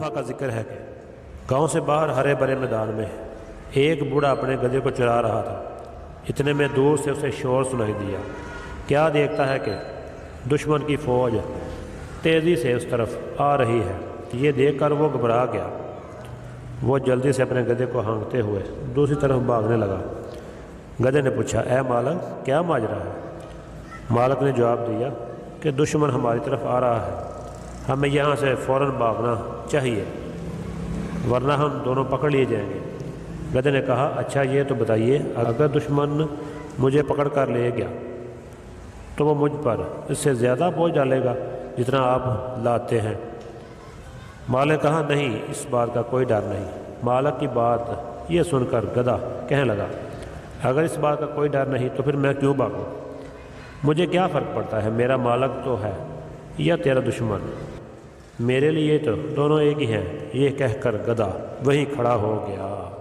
دفعہ کا ذکر ہے کہ گاؤں سے باہر ہرے بھرے میدان میں ایک بوڑھا اپنے گدھے کو چرا رہا تھا۔ اتنے میں دور سے اسے شور سنائی دیا۔ کیا دیکھتا ہے کہ دشمن کی فوج تیزی سے اس طرف آ رہی ہے۔ یہ دیکھ کر وہ گھبرا گیا۔ وہ جلدی سے اپنے گدھے کو ہانکتے ہوئے دوسری طرف بھاگنے لگا۔ گدھے نے پوچھا، اے مالک، کیا ماجرا ہے؟ مالک نے جواب دیا کہ دشمن ہماری طرف آ رہا ہے، ہمیں یہاں سے فوراً بھاگنا چاہیے ورنہ ہم دونوں پکڑ لیے جائیں گے۔ گدھے نے کہا، اچھا یہ تو بتائیے، اگر دشمن مجھے پکڑ کر لے گیا تو وہ مجھ پر اس سے زیادہ بوجھ ڈالے گا جتنا آپ لاتے ہیں؟ مالک نے کہا، نہیں، اس بات کا کوئی ڈر نہیں۔ مالک کی بات یہ سن کر گدھا کہنے لگا، اگر اس بات کا کوئی ڈر نہیں تو پھر میں کیوں بھاگوں؟ مجھے کیا فرق پڑتا ہے، میرا مالک تو ہے یا تیرا دشمن، میرے لیے تو دونوں ایک ہی ہیں۔ یہ کہہ کر گدھا وہیں کھڑا ہو گیا۔